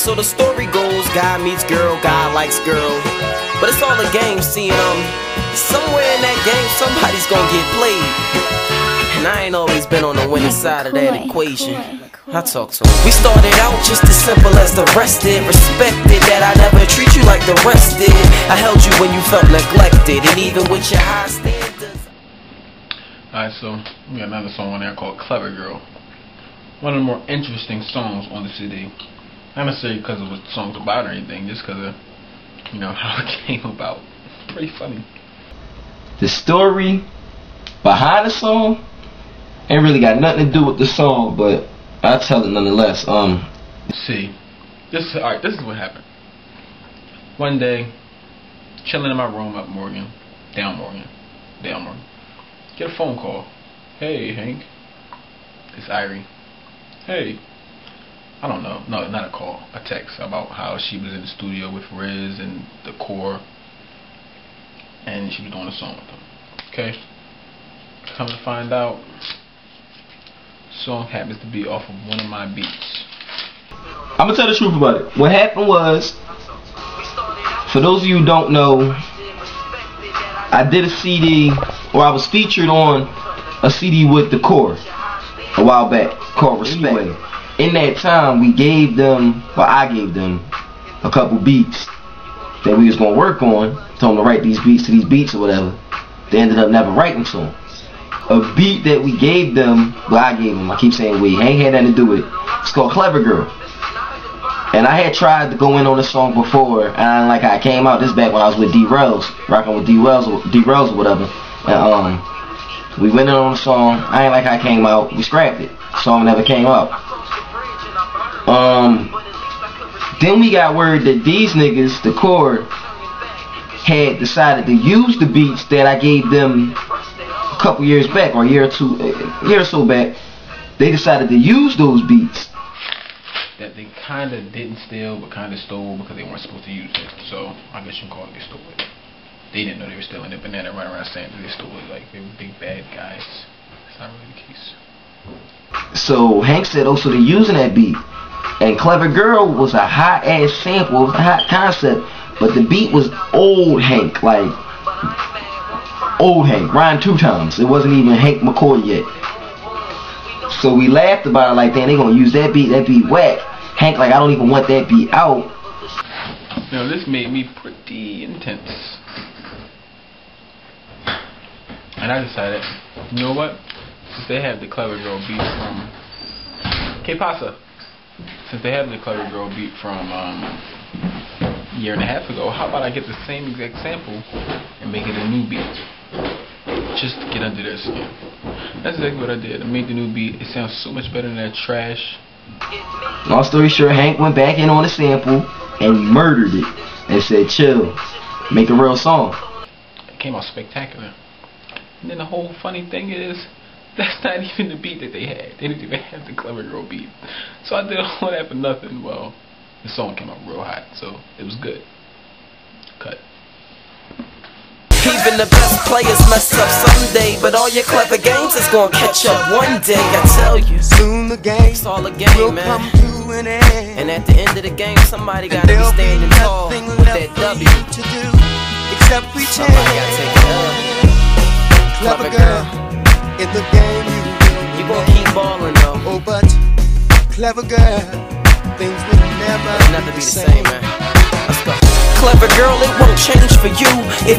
So the story goes, guy meets girl, guy likes girl, but it's all a game, seeing somewhere in that game somebody's gonna get played. And I ain't always been on the winning side of that equation. I talk to him. We started out just as simple as the rest did. Respected that I never treat you like the rest did. I held you when you felt neglected, and even with your high standards. Alright, so we got another song on there called Clever Girl. One of the more interesting songs on the CD. Not necessarily because of what the song's about or anything, just because of, you know, how it came about. Pretty funny. The story behind the song ain't really got nothing to do with the song, but I'll tell it nonetheless. See, this is what happened. One day, chilling in my room up down Morgan. Get a phone call. Hey, Hank. It's Irie. Hey. I don't know. No, not a call. A text about how she was in the studio with Riz and the Core, and she was doing a song with them. Okay. Come to find out, song happens to be off of one of my beats. I'm gonna tell the truth about it. What happened was, for those of you who don't know, I did a CD, or I was featured on a CD with the Core a while back called Respect. Anyway, in that time, we gave them, well, I gave them a couple beats that we was gonna work on. Told them to write these beats to these beats or whatever. They ended up never writing to them. A beat that we gave them, well, I gave them, I keep saying we, ain't had nothing to do with it. It's called Clever Girl. And I had tried to go in on this song before, and I didn't like how it came out. This back when I was with D-Rels, rocking with D-Rels or whatever. And we went in on the song. I ain't like how it came out. We scrapped it. The song never came out. Then we got word that these niggas, the Core, had decided to use the beats that I gave them a couple years back, or a year or so back. They decided to use those beats that they kind of didn't steal, but kind of stole because they weren't supposed to use it. So I guess you can call it they stole it. They didn't know they were stealing it, but now they're running around saying that they stole it like they were big bad guys. That's not really the case. So Hank said, oh, so they're using that beat. And Clever Girl was a hot ass sample, it was a hot concept, but the beat was old Hank, like old Hank, rhymed 2 times. It wasn't even Hank McCoy yet. So we laughed about it like, damn, they gonna use that beat whack. Hank like, I don't even want that beat out. Now this made me pretty intense. And I decided, you know what? Since they have the Clever Girl beat from Que Pasa, since they have the Clever Girl beat from a year and a half ago, how about I get the same exact sample and make it a new beat? Just to get under their skin. That's exactly what I did. I made the new beat. It sounds so much better than that trash. Long story short, Hank went back in on the sample and murdered it and said, chill, make a real song. It came out spectacular. And then the whole funny thing is, that's not even the beat that they had. They didn't even have the Clever Girl beat. So I did all that for nothing. Well, the song came out real hot, so it was good. Cut. Even the best players mess up someday, but all your clever games is gonna catch up one day. I tell you, soon the game, it's all a game, man. Come to an end. And at the end of the game, somebody gotta be standing tall with that W. To do except pretend. Somebody gotta take it up. Clever girl, in the game you gonna keep balling though. Oh, but clever girl, things will never be the same, man. Let's go. Clever girl, it won't change for you if